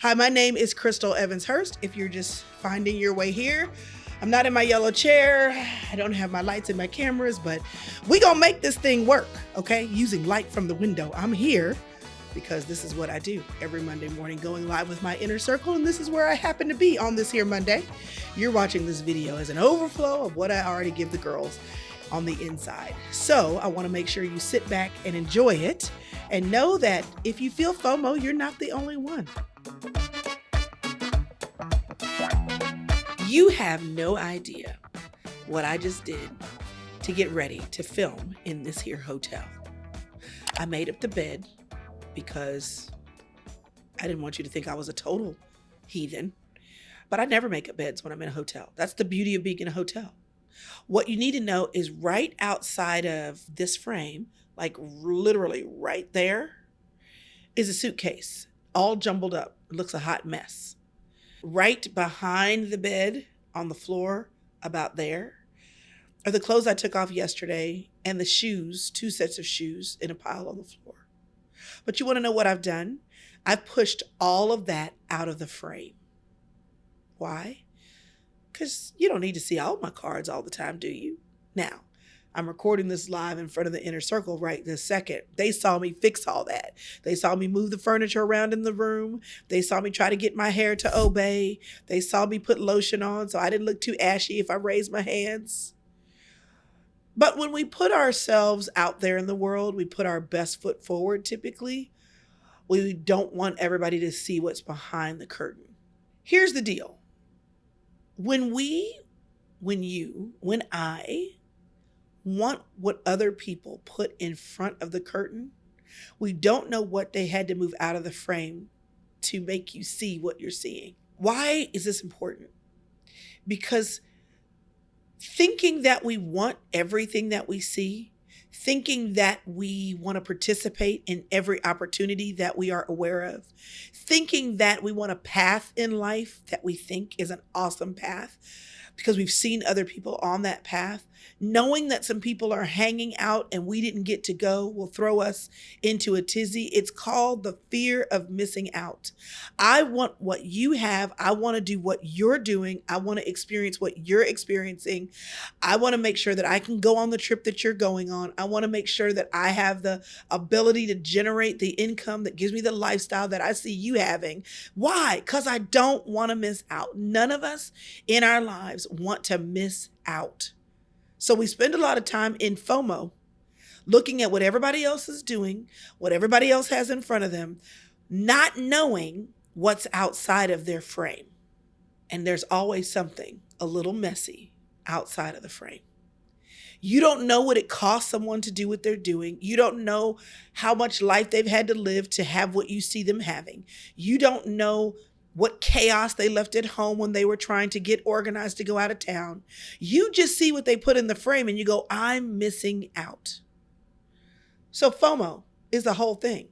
Hi, my name is Chrystal Hurst. If you're just finding your way here, I'm not in my yellow chair. I don't have my lights and my cameras, but we gonna make this thing work, okay? Using light from the window. I'm here because this is what I do every Monday morning, going live with my inner circle, and this is where I happen to be on this here Monday. You're watching this video as an overflow of what I already give the girls on the inside. So I wanna make sure you sit back and enjoy it and know that if you feel FOMO, you're not the only one. You have no idea what I just did to get ready to film in this here hotel. I made up the bed because I didn't want you to think I was a total heathen, but I never make up beds when I'm in a hotel. That's the beauty of being in a hotel. What you need to know is right outside of this frame, like literally right there, is a suitcase, all jumbled up. It looks a hot mess. Right behind the bed on the floor, about there, are the clothes I took off yesterday and the shoes, 2 sets of shoes in a pile on the floor. But you want to know what I've done? I've pushed all of that out of the frame. Why? Because you don't need to see all my cards all the time, do you? Now, I'm recording this live in front of the inner circle right this second. They saw me fix all that. They saw me move the furniture around in the room. They saw me try to get my hair to obey. They saw me put lotion on so I didn't look too ashy if I raised my hands. But when we put ourselves out there in the world, we put our best foot forward typically. We don't want everybody to see what's behind the curtain. Here's the deal. When I want what other people put in front of the curtain, we don't know what they had to move out of the frame to make you see what you're seeing. Why is this important? Because thinking that we want everything that we see, thinking that we want to participate in every opportunity that we are aware of, thinking that we want a path in life that we think is an awesome path because we've seen other people on that path, knowing that some people are hanging out and we didn't get to go will throw us into a tizzy. It's called the fear of missing out. I want what you have. I want to do what you're doing. I want to experience what you're experiencing. I want to make sure that I can go on the trip that you're going on. I want to make sure that I have the ability to generate the income that gives me the lifestyle that I see you having. Why? Because I don't want to miss out. None of us in our lives want to miss out. So we spend a lot of time in FOMO, looking at what everybody else is doing, what everybody else has in front of them, not knowing what's outside of their frame. And there's always something a little messy outside of the frame. You don't know what it costs someone to do what they're doing. You don't know how much life they've had to live to have what you see them having. You don't know what chaos they left at home when they were trying to get organized to go out of town. You just see what they put in the frame and you go, I'm missing out. So FOMO is the whole thing.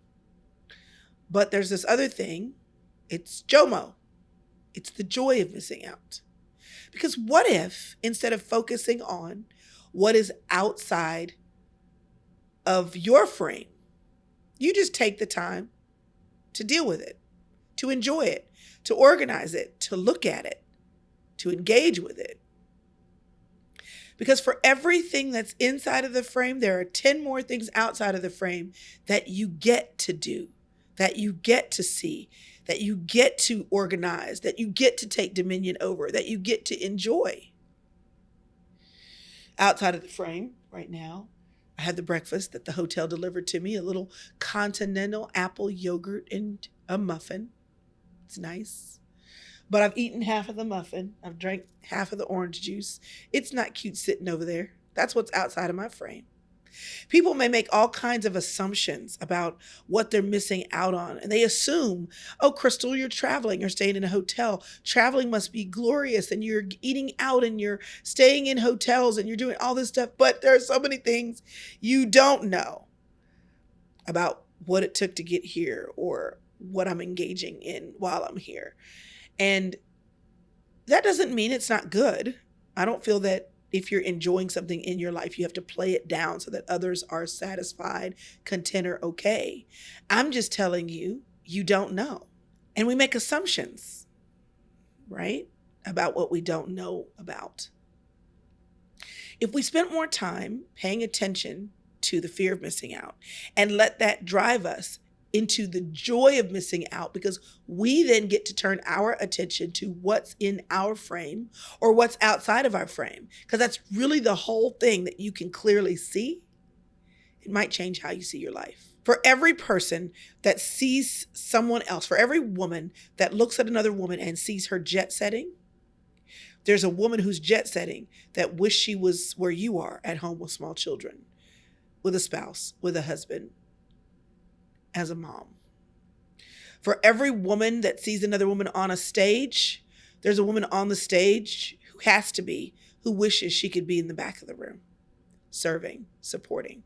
But there's this other thing. It's JOMO. It's the joy of missing out. Because what if, instead of focusing on what is outside of your frame, you just take the time to deal with it, to enjoy it, to organize it, to look at it, to engage with it. Because for everything that's inside of the frame, there are 10 more things outside of the frame that you get to do, that you get to see, that you get to organize, that you get to take dominion over, that you get to enjoy. Outside of the frame right now, I had the breakfast that the hotel delivered to me, a little continental apple yogurt and a muffin. It's nice. But I've eaten half of the muffin. I've drank half of the orange juice. It's not cute sitting over there. That's what's outside of my frame. People may make all kinds of assumptions about what they're missing out on. And they assume, oh, Chrystal, you're traveling or staying in a hotel. Traveling must be glorious and you're eating out and you're staying in hotels and you're doing all this stuff. But there are so many things you don't know about what it took to get here or what I'm engaging in while I'm here. And that doesn't mean it's not good. I don't feel that if you're enjoying something in your life, you have to play it down so that others are satisfied, content, or okay. I'm just telling you, you don't know. And we make assumptions, right, about what we don't know about. If we spent more time paying attention to the fear of missing out and let that drive us into the joy of missing out, because we then get to turn our attention to what's in our frame or what's outside of our frame, because that's really the whole thing that you can clearly see, it might change how you see your life. For every person that sees someone else, for every woman that looks at another woman and sees her jet setting, there's a woman who's jet setting that wish she was where you are, at home with small children, with a spouse, with a husband, as a mom. For every woman that sees another woman on a stage, there's a woman on the stage who wishes she could be in the back of the room, serving, supporting.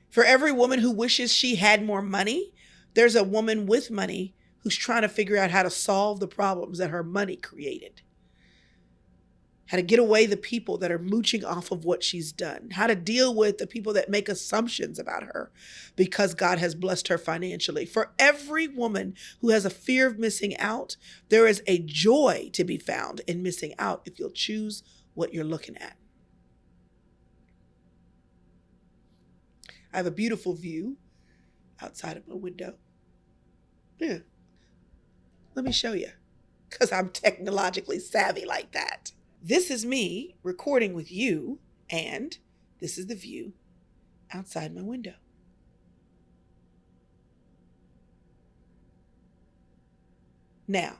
For every woman who wishes she had more money, there's a woman with money who's trying to figure out how to solve the problems that her money created. How to get away the people that are mooching off of what she's done. How to deal with the people that make assumptions about her because God has blessed her financially. For every woman who has a fear of missing out, there is a joy to be found in missing out if you'll choose what you're looking at. I have a beautiful view outside of my window. Yeah. Let me show you, because I'm technologically savvy like that. This is me recording with you, and this is the view outside my window. Now,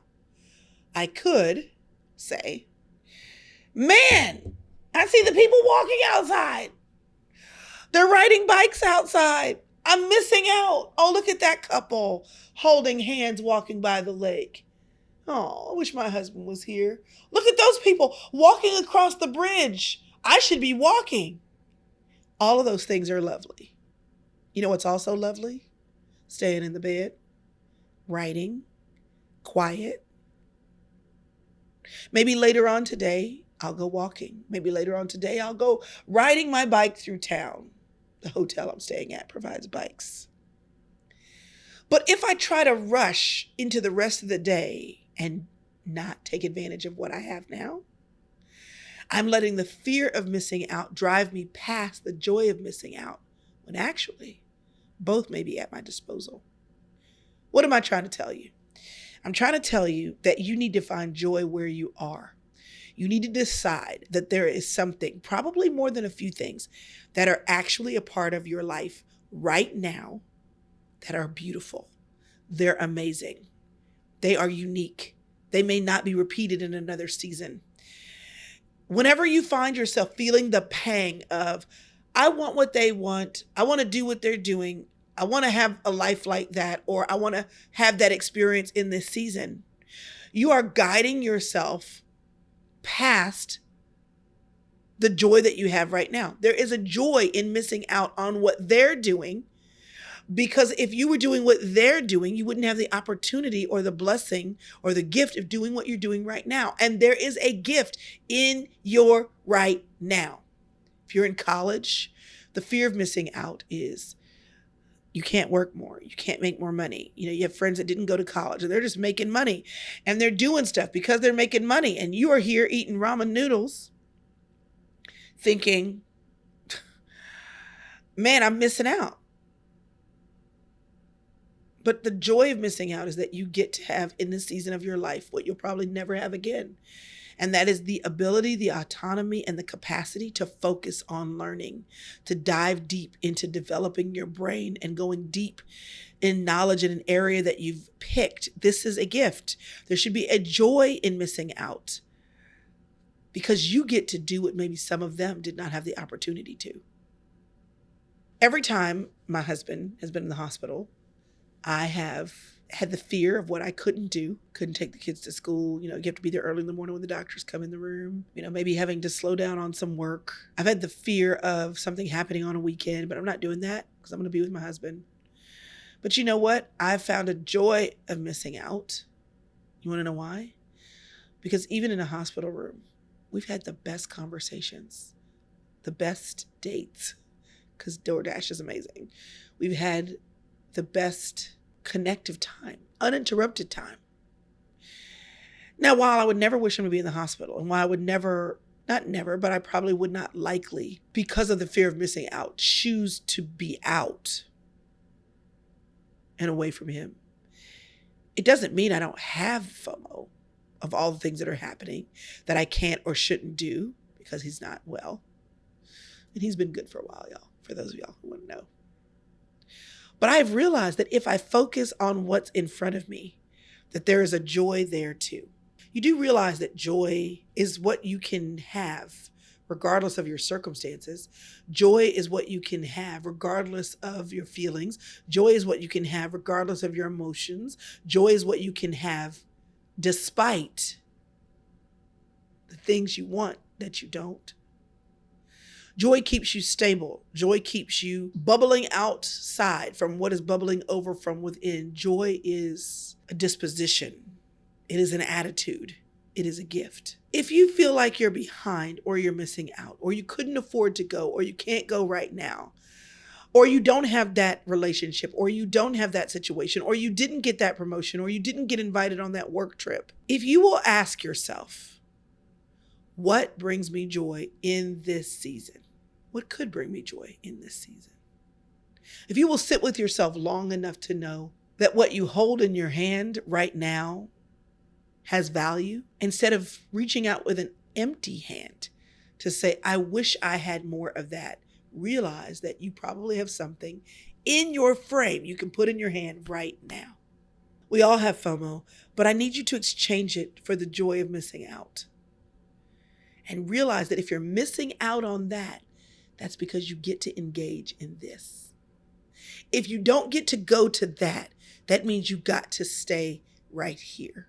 I could say, man, I see the people walking outside. They're riding bikes outside. I'm missing out. Oh, look at that couple holding hands walking by the lake. Oh, I wish my husband was here. Look at those people walking across the bridge. I should be walking. All of those things are lovely. You know what's also lovely? Staying in the bed, writing, quiet. Maybe later on today, I'll go walking. Maybe later on today, I'll go riding my bike through town. The hotel I'm staying at provides bikes. But if I try to rush into the rest of the day and not take advantage of what I have now, I'm letting the fear of missing out drive me past the joy of missing out, when actually both may be at my disposal. What am I trying to tell you? I'm trying to tell you that you need to find joy where you are. You need to decide that there is something, probably more than a few things, that are actually a part of your life right now that are beautiful. They're amazing. They are unique. They may not be repeated in another season. Whenever you find yourself feeling the pang of, I want what they want, I want to do what they're doing, I want to have a life like that, or I want to have that experience in this season, you are guiding yourself past the joy that you have right now. There is a joy in missing out on what they're doing, because if you were doing what they're doing, you wouldn't have the opportunity or the blessing or the gift of doing what you're doing right now. And there is a gift in your right now. If you're in college, the fear of missing out is you can't work more. You can't make more money. You know, you have friends that didn't go to college and they're just making money and they're doing stuff because they're making money. And you are here eating ramen noodles thinking, man, I'm missing out. But the joy of missing out is that you get to have in this season of your life what you'll probably never have again. And that is the ability, the autonomy, and the capacity to focus on learning, to dive deep into developing your brain and going deep in knowledge in an area that you've picked. This is a gift. There should be a joy in missing out because you get to do what maybe some of them did not have the opportunity to. Every time my husband has been in the hospital, I have had the fear of what I couldn't do. Couldn't take the kids to school. You know, you have to be there early in the morning when the doctors come in the room. You know, maybe having to slow down on some work. I've had the fear of something happening on a weekend, but I'm not doing that because I'm going to be with my husband. But you know what? I've found a joy of missing out. You want to know why? Because even in a hospital room, we've had the best conversations, the best dates, because DoorDash is amazing. We've had the best connective time, uninterrupted time. Now, while I would never wish him to be in the hospital, and while I would never, not never, but I probably would not likely, because of the fear of missing out, choose to be out and away from him, it doesn't mean I don't have FOMO of all the things that are happening that I can't or shouldn't do because he's not well. And he's been good for a while, y'all, for those of y'all who want to know. But I've realized that if I focus on what's in front of me, that there is a joy there too. You do realize that joy is what you can have regardless of your circumstances. Joy is what you can have regardless of your feelings. Joy is what you can have regardless of your emotions. Joy is what you can have despite the things you want that you don't. Joy keeps you stable. Joy keeps you bubbling outside from what is bubbling over from within. Joy is a disposition. It is an attitude. It is a gift. If you feel like you're behind or you're missing out or you couldn't afford to go or you can't go right now, or you don't have that relationship or you don't have that situation or you didn't get that promotion or you didn't get invited on that work trip, if you will ask yourself, what brings me joy in this season? What could bring me joy in this season? If you will sit with yourself long enough to know that what you hold in your hand right now has value, instead of reaching out with an empty hand to say, I wish I had more of that, realize that you probably have something in your frame you can put in your hand right now. We all have FOMO, but I need you to exchange it for the joy of missing out. And realize that if you're missing out on that, that's because you get to engage in this. If you don't get to go to that, that means you got to stay right here.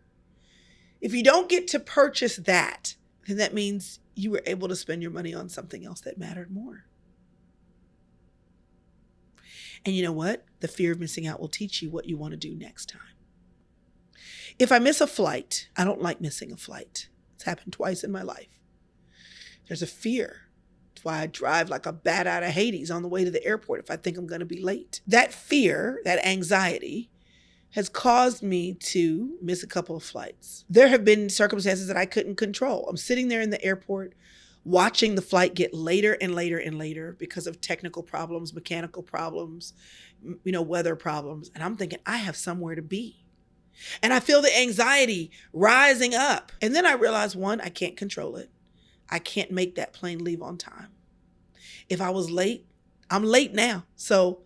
If you don't get to purchase that, then that means you were able to spend your money on something else that mattered more. And you know what? The fear of missing out will teach you what you want to do next time. If I miss a flight, I don't like missing a flight. It's happened twice in my life. There's a fear. That's why I drive like a bat out of Hades on the way to the airport if I think I'm going to be late. That fear, that anxiety, has caused me to miss a couple of flights. There have been circumstances that I couldn't control. I'm sitting there in the airport watching the flight get later and later and later because of technical problems, mechanical problems, weather problems. And I'm thinking, I have somewhere to be. And I feel the anxiety rising up. And then I realize, one, I can't control it. I can't make that plane leave on time. If I was late, I'm late now. So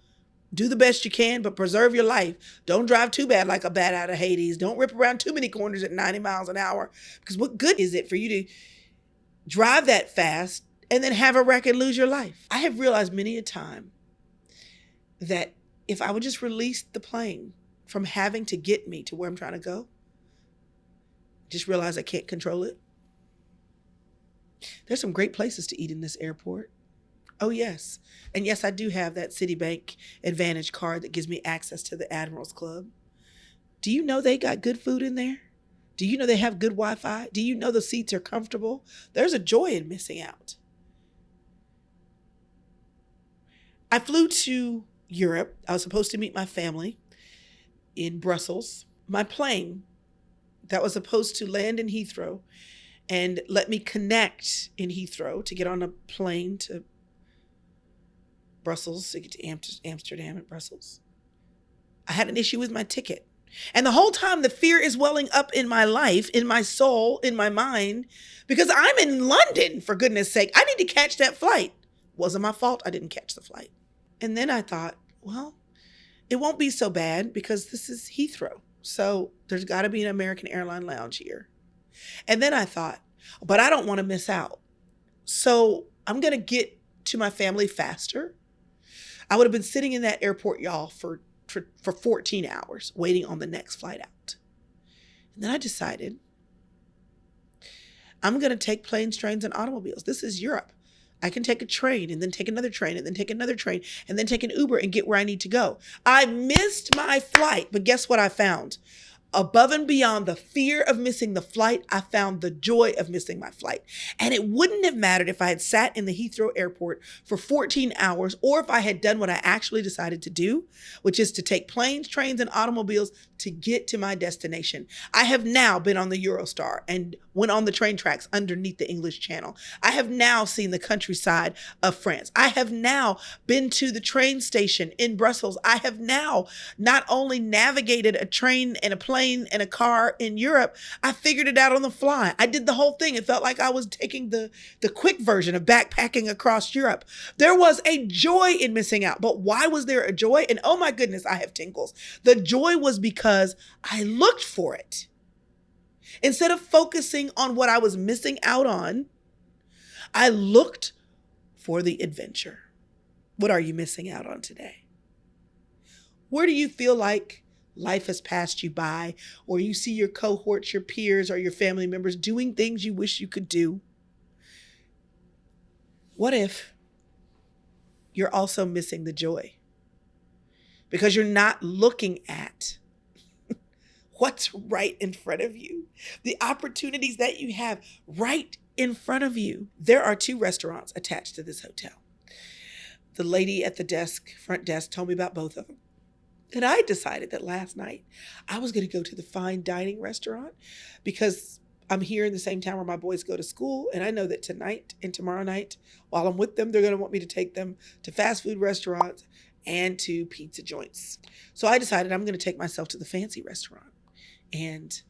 do the best you can, but preserve your life. Don't drive too bad like a bat out of Hades. Don't rip around too many corners at 90 miles an hour. Because what good is it for you to drive that fast and then have a wreck and lose your life? I have realized many a time that if I would just release the plane from having to get me to where I'm trying to go, just realize I can't control it. There's some great places to eat in this airport. Oh, yes. And yes, I do have that Citibank Advantage card that gives me access to the Admirals Club. Do you know they got good food in there? Do you know they have good Wi-Fi? Do you know the seats are comfortable? There's a joy in missing out. I flew to Europe. I was supposed to meet my family in Brussels. My plane that was supposed to land in Heathrow and let me connect in Heathrow to get on a plane to Brussels, to get to Amsterdam and Brussels. I had an issue with my ticket. And the whole time the fear is welling up in my life, in my soul, in my mind, because I'm in London, for goodness sake. I need to catch that flight. Wasn't my fault I didn't catch the flight. And then I thought, well, it won't be so bad because this is Heathrow. So there's got to be an American Airline lounge here. And then I thought, but I don't want to miss out. So I'm going to get to my family faster. I would have been sitting in that airport, y'all, for 14 hours waiting on the next flight out. And then I decided I'm going to take planes, trains, and automobiles. This is Europe. I can take a train and then take another train and then take another train and then take an Uber and get where I need to go. I missed my flight, but guess what I found? Above and beyond the fear of missing the flight, I found the joy of missing my flight. And it wouldn't have mattered if I had sat in the Heathrow airport for 14 hours or if I had done what I actually decided to do, which is to take planes, trains, and automobiles to get to my destination. I have now been on the Eurostar and went on the train tracks underneath the English Channel. I have now seen the countryside of France. I have now been to the train station in Brussels. I have now not only navigated a train and a plane and a car in Europe, I figured it out on the fly. I did the whole thing. It felt like I was taking the quick version of backpacking across Europe. There was a joy in missing out. But why was there a joy? And oh my goodness, I have tingles. The joy was because I looked for it. Instead of focusing on what I was missing out on, I looked for the adventure. What are you missing out on today? Where do you feel like life has passed you by, or you see your cohorts, your peers, or your family members doing things you wish you could do? What if you're also missing the joy because you're not looking at what's right in front of you, the opportunities that you have right in front of you? There are 2 restaurants attached to this hotel. The lady at the front desk told me about both of them. And I decided that last night I was going to go to the fine dining restaurant because I'm here in the same town where my boys go to school. And I know that tonight and tomorrow night, while I'm with them, they're going to want me to take them to fast food restaurants and to pizza joints. So I decided I'm going to take myself to the fancy restaurant. And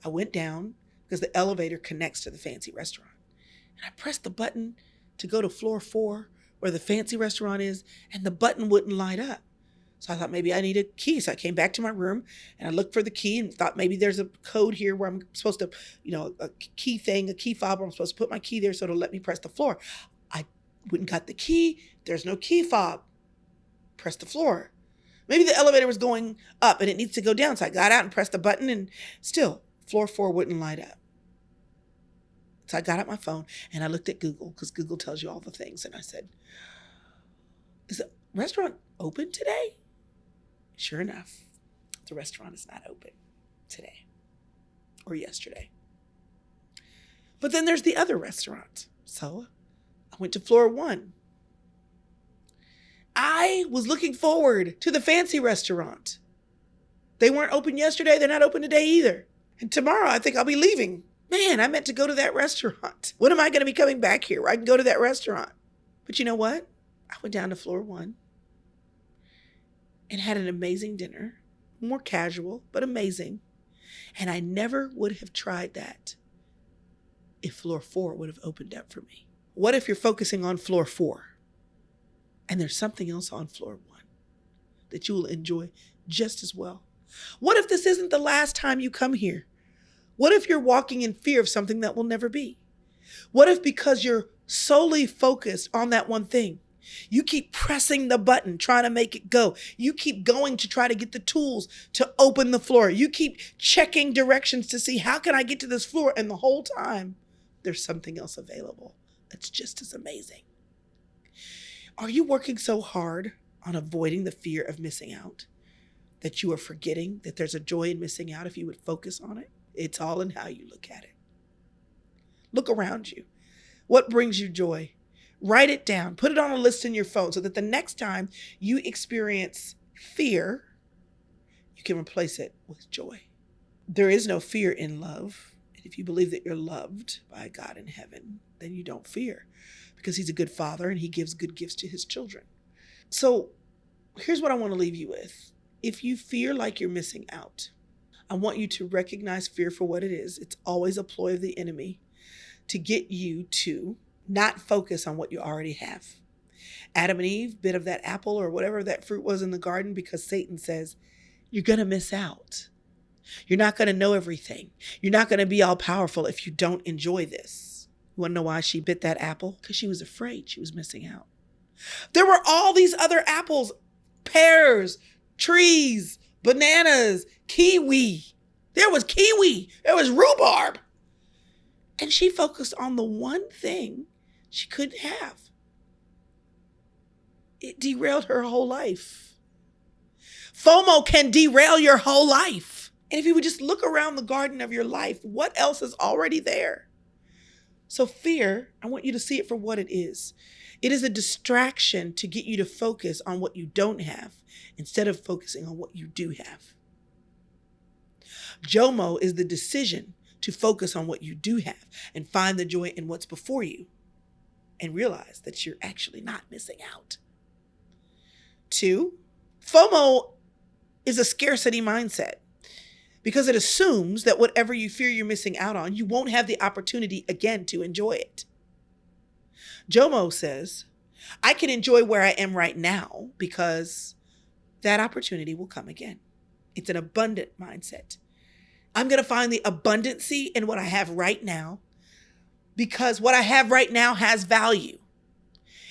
I went down because the elevator connects to the fancy restaurant. And I pressed the button to go to floor 4 where the fancy restaurant is, and the button wouldn't light up. So I thought maybe I need a key. So I came back to my room and I looked for the key and thought maybe there's a code here where I'm supposed to, a key fob where I'm supposed to put my key there so it'll let me press the floor. I went and got the key. There's no key fob. Press the floor. Maybe the elevator was going up and it needs to go down. So I got out and pressed the button and still floor 4 wouldn't light up. So I got out my phone and I looked at Google because Google tells you all the things. And I said, is the restaurant open today? Sure enough, the restaurant is not open today or yesterday. But then there's the other restaurant. So I went to floor 1. I was looking forward to the fancy restaurant. They weren't open yesterday. They're not open today either. And tomorrow I think I'll be leaving. Man, I meant to go to that restaurant. When am I going to be coming back here where I can go to that restaurant? But you know what? I went down to floor 1. And had an amazing dinner, more casual, but amazing. And I never would have tried that if floor 4 would have opened up for me. What if you're focusing on floor 4 and there's something else on floor 1 that you will enjoy just as well? What if this isn't the last time you come here? What if you're walking in fear of something that will never be? What if because you're solely focused on that one thing, you keep pressing the button, trying to make it go. You keep going to try to get the tools to open the floor. You keep checking directions to see how can I get to this floor? And the whole time there's something else available that's just as amazing. Are you working so hard on avoiding the fear of missing out that you are forgetting that there's a joy in missing out if you would focus on it? It's all in how you look at it. Look around you. What brings you joy? Write it down. Put it on a list in your phone so that the next time you experience fear, you can replace it with joy. There is no fear in love. And if you believe that you're loved by God in heaven, then you don't fear because he's a good father and he gives good gifts to his children. So here's what I want to leave you with. If you fear like you're missing out, I want you to recognize fear for what it is. It's always a ploy of the enemy to get you to not focus on what you already have. Adam and Eve bit of that apple or whatever that fruit was in the garden because Satan says, you're going to miss out. You're not going to know everything. You're not going to be all powerful if you don't enjoy this. You want to know why she bit that apple? Because she was afraid she was missing out. There were all these other apples, pears, trees, bananas, kiwi. There was kiwi. There was rhubarb. And she focused on the one thing she couldn't have. It derailed her whole life. FOMO can derail your whole life. And if you would just look around the garden of your life, what else is already there? So fear, I want you to see it for what it is. It is a distraction to get you to focus on what you don't have instead of focusing on what you do have. JOMO is the decision to focus on what you do have and find the joy in what's before you and realize that you're actually not missing out. 2, FOMO is a scarcity mindset because it assumes that whatever you fear you're missing out on, you won't have the opportunity again to enjoy it. JOMO says, I can enjoy where I am right now because that opportunity will come again. It's an abundant mindset. I'm going to find the abundancy in what I have right now because what I have right now has value.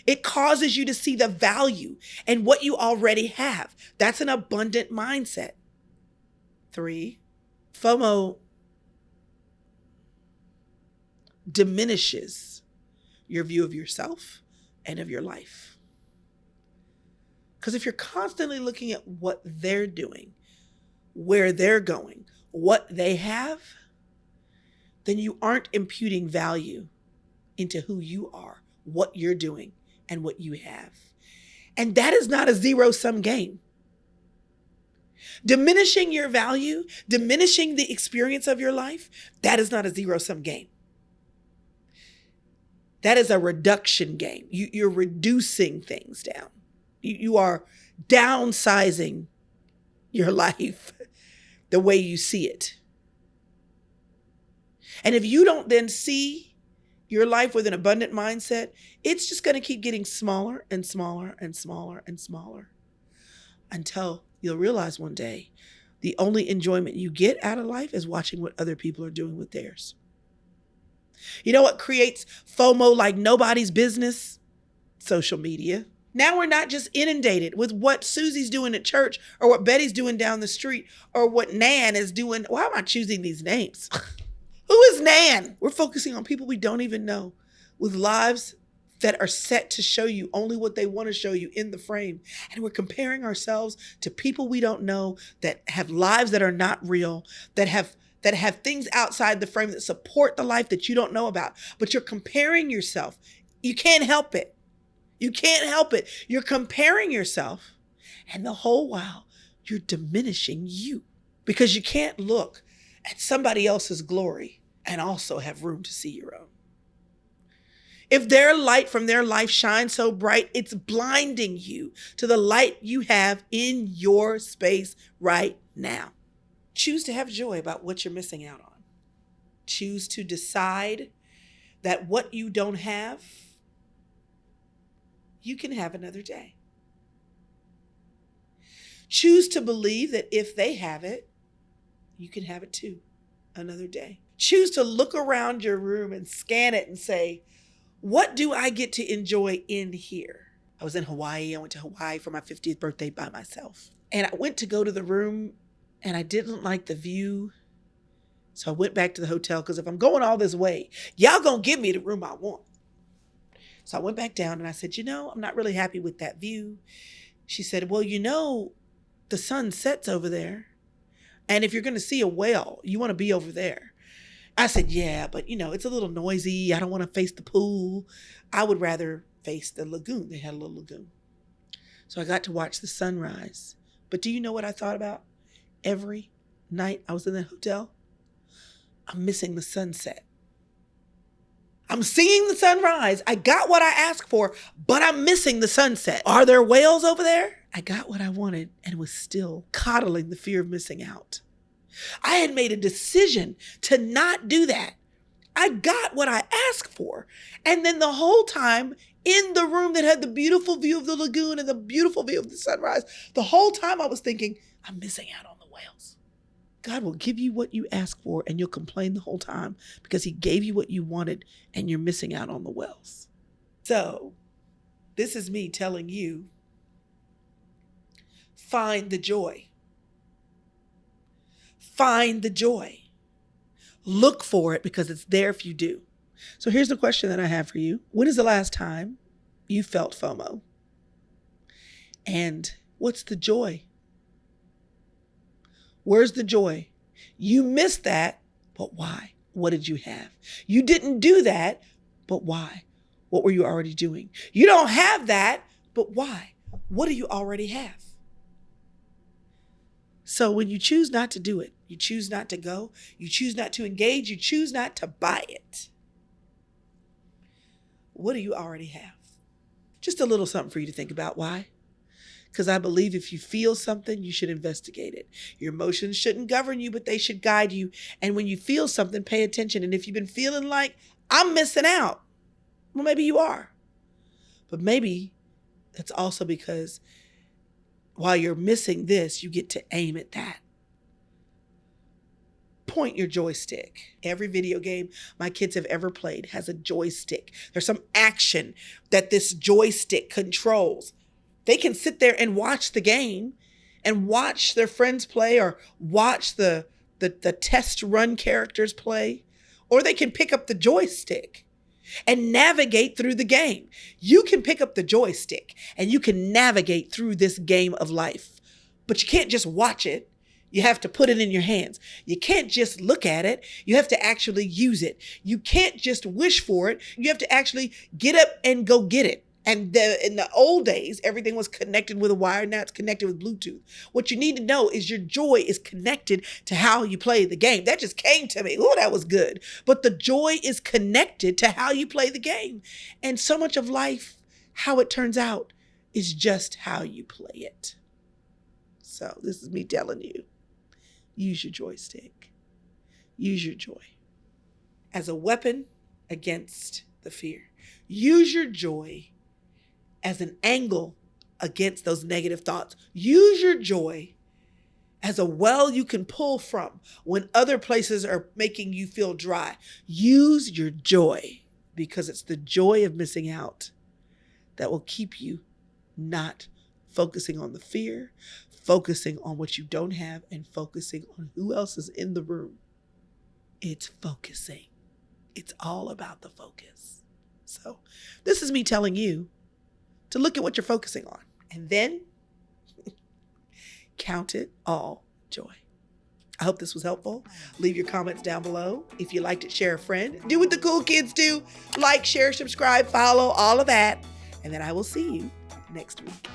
It causes you to see the value in what you already have. That's an abundant mindset. 3, FOMO diminishes your view of yourself and of your life. Because if you're constantly looking at what they're doing, where they're going, what they have, then you aren't imputing value into who you are, what you're doing, and what you have. And that is not a zero-sum game. Diminishing your value, diminishing the experience of your life, that is not a zero-sum game. That is a reduction game. You're reducing things down. You are downsizing your life the way you see it. And if you don't then see your life with an abundant mindset, it's just going to keep getting smaller and smaller and smaller and smaller until you'll realize one day the only enjoyment you get out of life is watching what other people are doing with theirs. You know what creates FOMO like nobody's business? Social media. Now we're not just inundated with what Susie's doing at church or what Betty's doing down the street or what Nan is doing. Why am I choosing these names? Who is Nan? We're focusing on people we don't even know with lives that are set to show you only what they want to show you in the frame. And we're comparing ourselves to people we don't know that have lives that are not real, that have things outside the frame that support the life that you don't know about. But you're comparing yourself. You can't help it. You can't help it. You're comparing yourself, and the whole while you're diminishing you because you can't look at somebody else's glory and also have room to see your own. If their light from their life shines so bright, it's blinding you to the light you have in your space right now. Choose to have joy about what you're missing out on. Choose to decide that what you don't have, you can have another day. Choose to believe that if they have it, you can have it too, another day. Choose to look around your room and scan it and say, what do I get to enjoy in here? I was in Hawaii. I went to Hawaii for my 50th birthday by myself. And I went to go to the room and I didn't like the view. So I went back to the hotel because if I'm going all this way, y'all gonna give me the room I want. So I went back down and I said, I'm not really happy with that view. She said, well, the sun sets over there. And if you're going to see a whale, you want to be over there. I said, yeah, but it's a little noisy. I don't want to face the pool. I would rather face the lagoon. They had a little lagoon. So I got to watch the sunrise. But do you know what I thought about? Every night I was in the hotel, I'm missing the sunset. I'm seeing the sunrise. I got what I asked for, but I'm missing the sunset. Are there whales over there? I got what I wanted and was still coddling the fear of missing out. I had made a decision to not do that. I got what I asked for. And then the whole time in the room that had the beautiful view of the lagoon and the beautiful view of the sunrise, the whole time I was thinking, I'm missing out on the whales. God will give you what you ask for and you'll complain the whole time because he gave you what you wanted and you're missing out on the whales. So this is me telling you, find the joy. Find the joy. Look for it because it's there if you do. So here's the question that I have for you. When is the last time you felt FOMO? And what's the joy? Where's the joy? You missed that, but why? What did you have? You didn't do that, but why? What were you already doing? You don't have that, but why? What do you already have? So when you choose not to do it, you choose not to go, you choose not to engage, you choose not to buy it, what do you already have? Just a little something for you to think about. Why? Because I believe if you feel something, you should investigate it. Your emotions shouldn't govern you, but they should guide you. And when you feel something, pay attention. And if you've been feeling like I'm missing out, well, maybe you are. But maybe it's also because while you're missing this, you get to aim at that. Point your joystick. Every video game my kids have ever played has a joystick. There's some action that this joystick controls. They can sit there and watch the game and watch their friends play or watch the test run characters play, or they can pick up the joystick and navigate through the game. You can pick up the joystick and you can navigate through this game of life, but you can't just watch it. You have to put it in your hands. You can't just look at it. You have to actually use it. You can't just wish for it. You have to actually get up and go get it. And in the old days, everything was connected with a wire. Now it's connected with Bluetooth. What you need to know is your joy is connected to how you play the game. That just came to me. Oh, that was good. But the joy is connected to how you play the game. And so much of life, how it turns out, is just how you play it. So this is me telling you, use your joystick. Use your joy as a weapon against the fear. Use your joy as an angle against those negative thoughts. Use your joy as a well you can pull from when other places are making you feel dry. Use your joy, because it's the joy of missing out that will keep you not focusing on the fear, focusing on what you don't have, and focusing on who else is in the room. It's focusing. It's all about the focus. So this is me telling you to look at what you're focusing on and then count it all joy. I hope this was helpful. Leave your comments down below. If you liked it, share a friend. Do what the cool kids do. Like, share, subscribe, follow, all of that. And then I will see you next week.